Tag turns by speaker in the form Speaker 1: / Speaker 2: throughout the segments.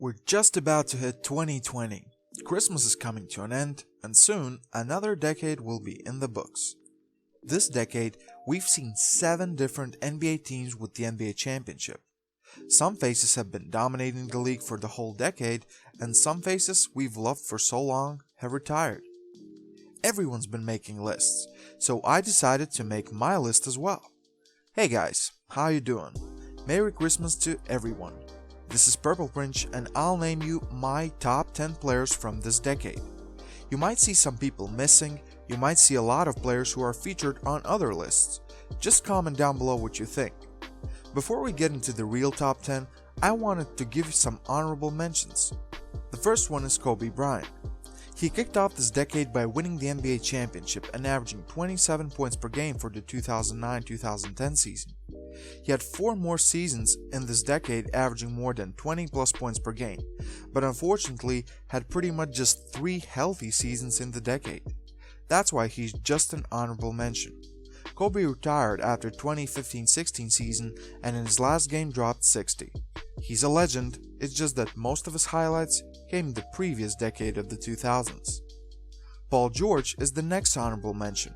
Speaker 1: We're just about to hit 2020. Christmas is coming to an end, and soon another decade will be in the books. This decade, we've seen 7 different NBA teams with the NBA championship. Some faces have been dominating the league for the whole decade, and some faces we've loved for so long have retired. Everyone's been making lists, so I decided to make my list as well. Hey guys, how you doing? Merry Christmas to everyone. This is Purple Prince and I'll name you my top 10 players from this decade. You might see some people missing, you might see a lot of players who are featured on other lists. Just comment down below what you think. Before we get into the real top 10, I wanted to give you some honorable mentions. The first one is Kobe Bryant. He kicked off this decade by winning the NBA championship and averaging 27 points per game for the 2009-2010 season. He had 4 more seasons in this decade averaging more than 20 plus points per game, but unfortunately had pretty much just 3 healthy seasons in the decade. That's why he's just an honorable mention. Kobe retired after 2015-16 season and in his last game dropped 60. He's a legend, it's just that most of his highlights came in the previous decade of the 2000s. Paul George is the next honorable mention.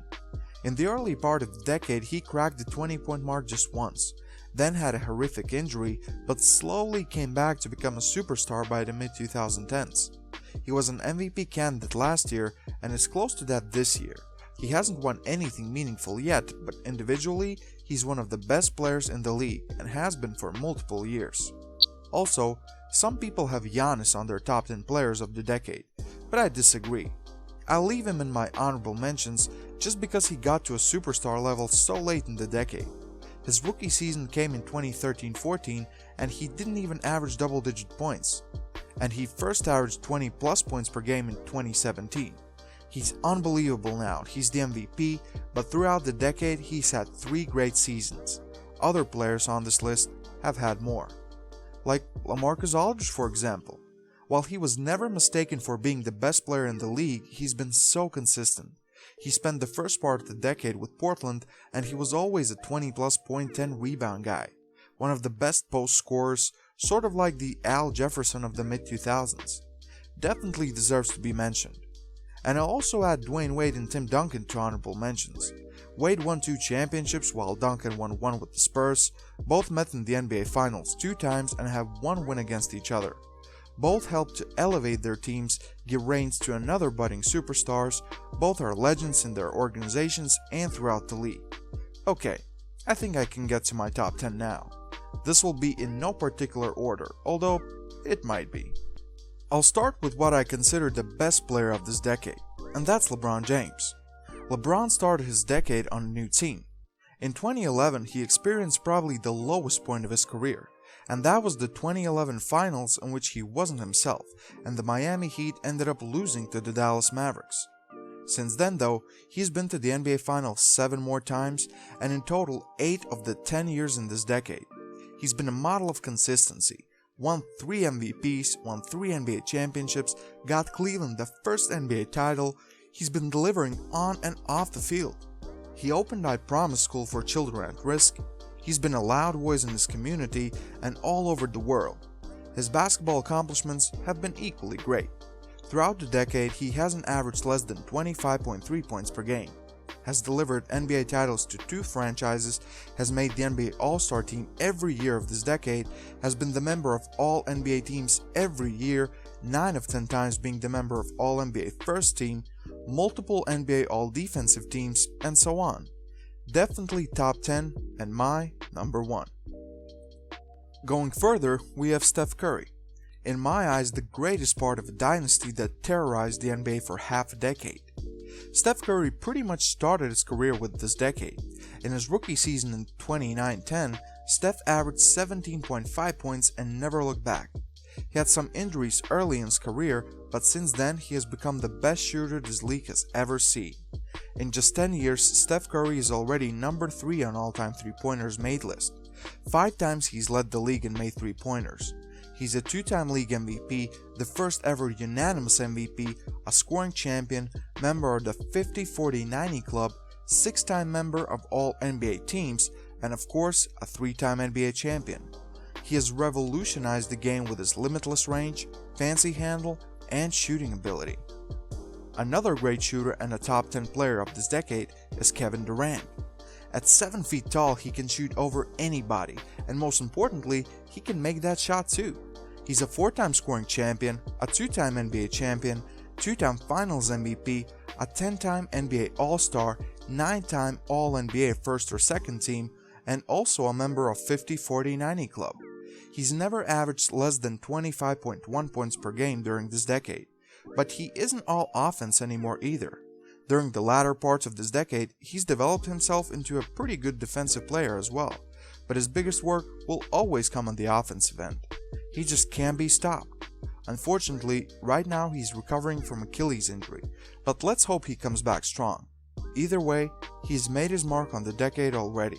Speaker 1: In the early part of the decade he cracked the 20-point mark just once, then had a horrific injury but slowly came back to become a superstar by the mid-2010s. He was an MVP candidate last year and is close to that this year. He hasn't won anything meaningful yet, but individually he's one of the best players in the league and has been for multiple years. Also, some people have Giannis on their top 10 players of the decade, but I disagree. I'll leave him in my honorable mentions just because he got to a superstar level so late in the decade. His rookie season came in 2013-14 and he didn't even average double-digit points. And he first averaged 20 plus points per game in 2017. He's unbelievable now, he's the MVP, but throughout the decade he's had 3 great seasons. Other players on this list have had more. Like LaMarcus Aldridge for example. While he was never mistaken for being the best player in the league, he's been so consistent. He spent the first part of the decade with Portland and he was always a 20 plus point 10 rebound guy. One of the best post scorers, sort of like the Al Jefferson of the mid-2000s. Definitely deserves to be mentioned. And I'll also add Dwayne Wade and Tim Duncan to honorable mentions. Wade won 2 championships while Duncan won 1 with the Spurs. Both met in the NBA Finals 2 times and have 1 win against each other. Both helped to elevate their teams, give reins to another budding superstars. Both are legends in their organizations and throughout the league. Okay, I think I can get to my top 10 now. This will be in no particular order, although it might be. I'll start with what I consider the best player of this decade, and that's LeBron James. LeBron started his decade on a new team. In 2011 he experienced probably the lowest point of his career, and that was the 2011 finals in which he wasn't himself, and the Miami Heat ended up losing to the Dallas Mavericks. Since then though, he's been to the NBA Finals 7 more times, and in total 8 of the 10 years in this decade. He's been a model of consistency, won 3 MVPs, won 3 NBA championships, got Cleveland the first NBA title. He's been delivering on and off the field. He opened I Promise School for children at risk. He's been a loud voice in his community and all over the world. His basketball accomplishments have been equally great. Throughout the decade, he hasn't averaged less than 25.3 points per game, has delivered NBA titles to 2 franchises, has made the NBA All-Star team every year of this decade, has been the member of all NBA teams every year, 9 of 10 times being the member of all NBA first team, multiple NBA All-Defensive teams, and so on. Definitely top 10 and my number 1. Going further, we have Steph Curry. In my eyes, the greatest part of a dynasty that terrorized the NBA for half a decade. Steph Curry pretty much started his career with this decade. In his rookie season in 2009-10, Steph averaged 17.5 points and never looked back. He had some injuries early in his career, but since then he has become the best shooter this league has ever seen. In just 10 years, Steph Curry is already number 3 on all-time 3-pointers made list. 5 times he's led the league in made 3-pointers. He's a 2-time league MVP, the first ever unanimous MVP, a scoring champion, member of the 50-40-90 club, 6-time member of all NBA teams, and of course a 3-time NBA champion. He has revolutionized the game with his limitless range, fancy handle, and shooting ability. Another great shooter and a top 10 player of this decade is Kevin Durant. At 7 feet tall, he can shoot over anybody, and most importantly, he can make that shot too. He's a 4-time scoring champion, a 2-time NBA champion, 2-time Finals MVP, a 10-time NBA All-Star, 9-time All-NBA first or second team, and also a member of 50-40-90 Club. He's never averaged less than 25.1 points per game during this decade, but he isn't all offense anymore either. During the latter parts of this decade, he's developed himself into a pretty good defensive player as well, but his biggest work will always come on the offensive end. He just can't be stopped. Unfortunately, right now he's recovering from Achilles injury, but let's hope he comes back strong. Either way, he's made his mark on the decade already.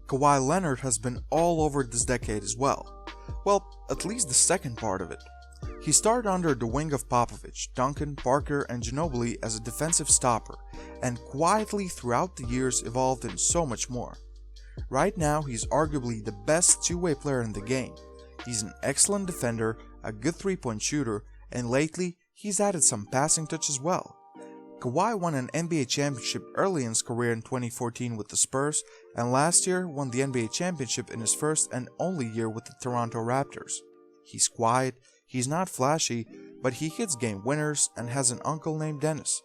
Speaker 1: Kawhi Leonard has been all over this decade as well. Well, at least the second part of it. He started under the wing of Popovich, Duncan, Parker, and Ginobili as a defensive stopper, and quietly throughout the years evolved into so much more. Right now, he's arguably the best two-way player in the game. He's an excellent defender, a good three-point shooter, and lately, he's added some passing touch as well. Kawhi won an NBA championship early in his career in 2014 with the Spurs, and last year won the NBA championship in his first and only year with the Toronto Raptors. He's quiet, he's not flashy, but he hits game winners and has an uncle named Dennis.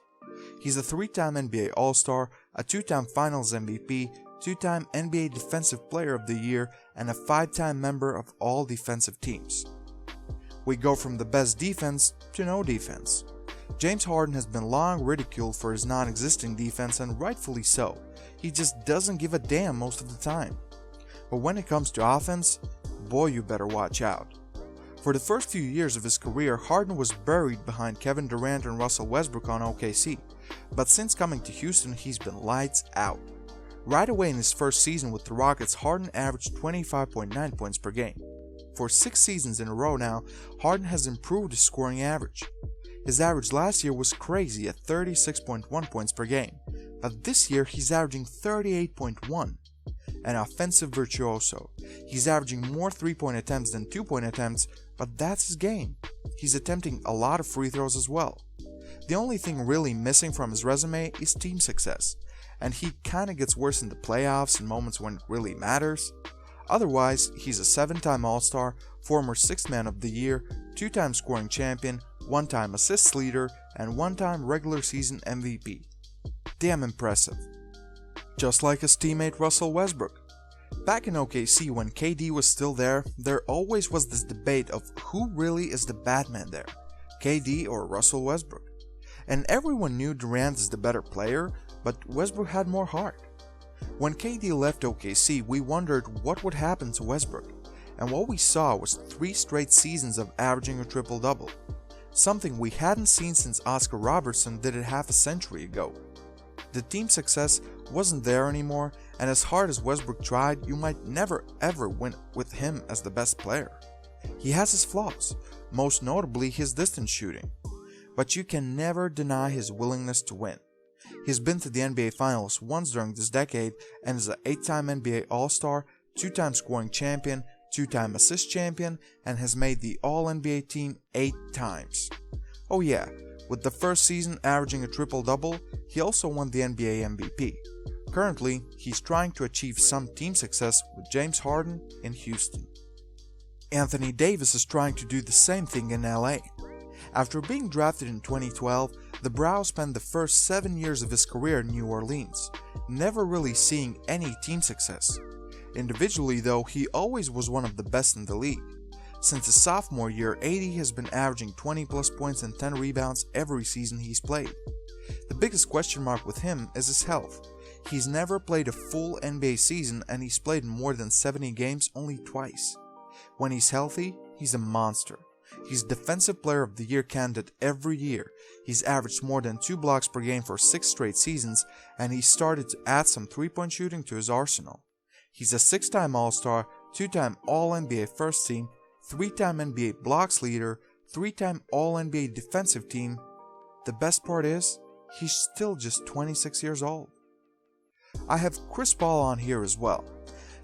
Speaker 1: He's a 3-time NBA All-Star, a 2-time Finals MVP, 2-time NBA Defensive Player of the Year, and a 5-time member of all defensive teams. We go from the best defense to no defense. James Harden has been long ridiculed for his non-existing defense, and rightfully so. He just doesn't give a damn most of the time. But when it comes to offense, boy, you better watch out. For the first few years of his career, Harden was buried behind Kevin Durant and Russell Westbrook on OKC, but since coming to Houston, he's been lights out. Right away in his first season with the Rockets, Harden averaged 25.9 points per game. For 6 seasons in a row now, Harden has improved his scoring average. His average last year was crazy at 36.1 points per game, but this year he's averaging 38.1. An offensive virtuoso. He's averaging more 3-point attempts than 2-point attempts, but that's his game. He's attempting a lot of free throws as well. The only thing really missing from his resume is team success, and he kinda gets worse in the playoffs and moments when it really matters. Otherwise, he's a 7-time All-Star, former 6th Man of the Year, 2-time scoring champion, 1-time assists leader, and 1-time regular season MVP. Damn impressive. Just like his teammate Russell Westbrook. Back in OKC when KD was still there always was this debate of who really is the bad man there, KD or Russell Westbrook. And everyone knew Durant is the better player, but Westbrook had more heart. When KD left OKC, we wondered what would happen to Westbrook, and what we saw was 3 straight seasons of averaging a triple-double, something we hadn't seen since Oscar Robertson did it half a century ago. The team success wasn't there anymore, and as hard as Westbrook tried, you might never ever win with him as the best player. He has his flaws, most notably his distance shooting, but you can never deny his willingness to win. He's been to the NBA Finals once during this decade and is an 8-time NBA All-Star, 2-time scoring champion, 2-time assist champion, and has made the All-NBA team 8 times. Oh yeah, with the first season averaging a triple-double, he also won the NBA MVP. Currently, he's trying to achieve some team success with James Harden in Houston. Anthony Davis is trying to do the same thing in LA. After being drafted in 2012, the Brow spent the first 7 years of his career in New Orleans, never really seeing any team success. Individually though, he always was one of the best in the league. Since his sophomore year, AD has been averaging 20 plus points and 10 rebounds every season he's played. The biggest question mark with him is his health. He's never played a full NBA season and he's played more than 70 games only twice. When he's healthy, he's a monster. He's Defensive Player of the Year candidate every year. He's averaged more than 2 blocks per game for 6 straight seasons, and he's started to add some 3-point shooting to his arsenal. He's a 6-time All-Star, 2-time All-NBA First Team, 3-time NBA Blocks Leader, 3-time All-NBA Defensive Team. The best part is, he's still just 26 years old. I have Chris Paul on here as well.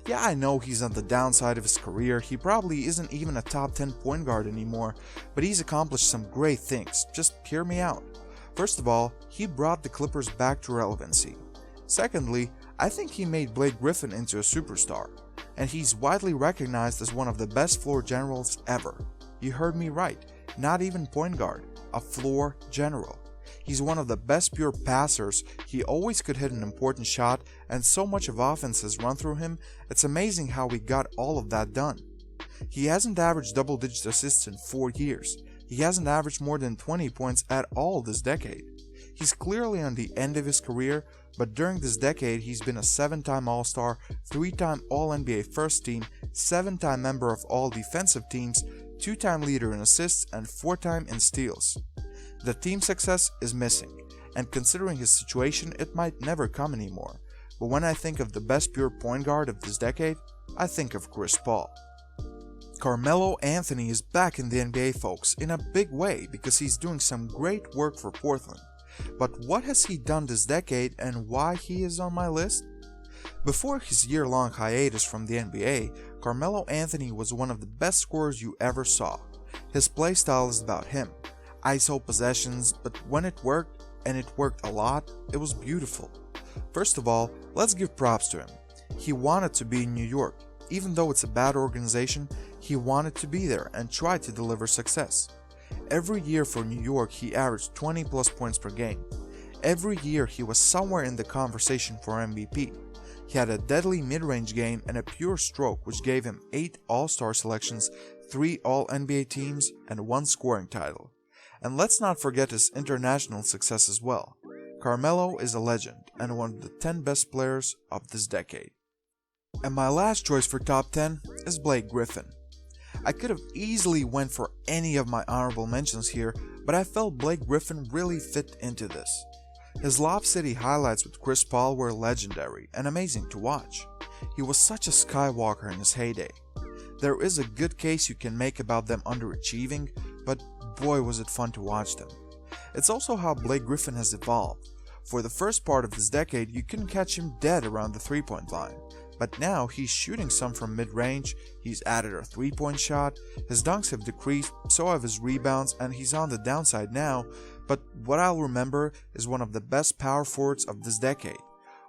Speaker 1: Yeah, I know he's on the downside of his career, he probably isn't even a top 10 point guard anymore, but he's accomplished some great things. Just hear me out. First of all, he brought the Clippers back to relevancy. Secondly, I think he made Blake Griffin into a superstar, and he's widely recognized as one of the best floor generals ever. You heard me right, not even point guard, a floor general. He's one of the best pure passers, he always could hit an important shot, and so much of offense has run through him, it's amazing how he got all of that done. He hasn't averaged double-digit assists in 4 years. He hasn't averaged more than 20 points at all this decade. He's clearly on the end of his career, but during this decade he's been a 7-time All-Star, 3-time All-NBA First Team, 7-time member of all defensive teams, 2-time leader in assists, and 4-time in steals. The team success is missing, and considering his situation, it might never come anymore. But when I think of the best pure point guard of this decade, I think of Chris Paul. Carmelo Anthony is back in the NBA, folks, in a big way because he's doing some great work for Portland. But what has he done this decade and why he is on my list? Before his year-long hiatus from the NBA, Carmelo Anthony was one of the best scorers you ever saw. His playstyle is about him. ISO possessions, but when it worked, and it worked a lot, it was beautiful. First of all, let's give props to him. He wanted to be in New York. Even though it's a bad organization, he wanted to be there and tried to deliver success. Every year for New York, he averaged 20 plus points per game. Every year he was somewhere in the conversation for MVP. He had a deadly mid-range game and a pure stroke which gave him 8 All-Star selections, 3 All-NBA teams, and 1 scoring title. And let's not forget his international success as well. Carmelo is a legend and one of the 10 best players of this decade. And my last choice for top 10 is Blake Griffin. I could have easily went for any of my honorable mentions here, but I felt Blake Griffin really fit into this. His Lob City highlights with Chris Paul were legendary and amazing to watch. He was such a skywalker in his heyday. There is a good case you can make about them underachieving, but boy was it fun to watch them. It's also how Blake Griffin has evolved. For the first part of this decade, you couldn't catch him dead around the three-point line. But now he's shooting some from mid-range, he's added a three-point shot, his dunks have decreased, so have his rebounds, and he's on the downside now, but what I'll remember is one of the best power forwards of this decade.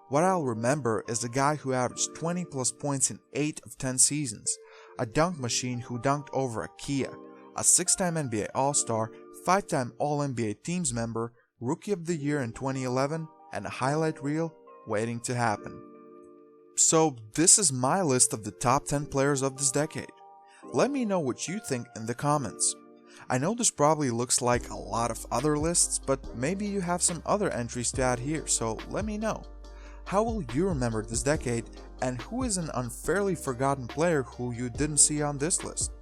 Speaker 1: What I'll remember is the guy who averaged 20 plus points in 8 of 10 seasons, a dunk machine who dunked over a Kia, a 6-time NBA All-Star, 5-time All-NBA Teams member, Rookie of the Year in 2011, and a highlight reel waiting to happen. So this is my list of the top 10 players of this decade. Let me know what you think in the comments. I know this probably looks like a lot of other lists, but maybe you have some other entries to add here, so let me know. How will you remember this decade, and who is an unfairly forgotten player who you didn't see on this list?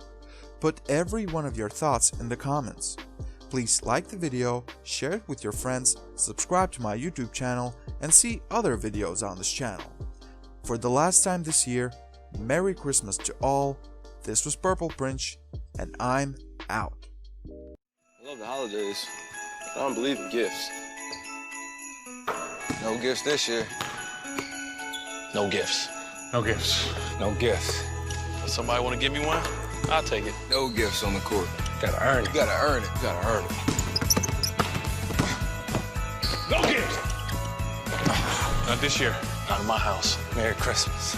Speaker 1: Put every one of your thoughts in the comments. Please like the video, share it with your friends, subscribe to my YouTube channel, and see other videos on this channel. For the last time this year, Merry Christmas to all. This was Purple Prince, and I'm out.
Speaker 2: I love the holidays. I don't believe in gifts. No gifts this year.
Speaker 3: No gifts.
Speaker 4: No gifts.
Speaker 3: No gifts.
Speaker 4: Somebody want to give me one? I'll take it.
Speaker 2: No gifts on the court.
Speaker 3: Gotta earn it.
Speaker 2: You gotta earn it. You gotta earn it.
Speaker 4: No gifts! Not this year.
Speaker 3: Out of my house. Merry Christmas.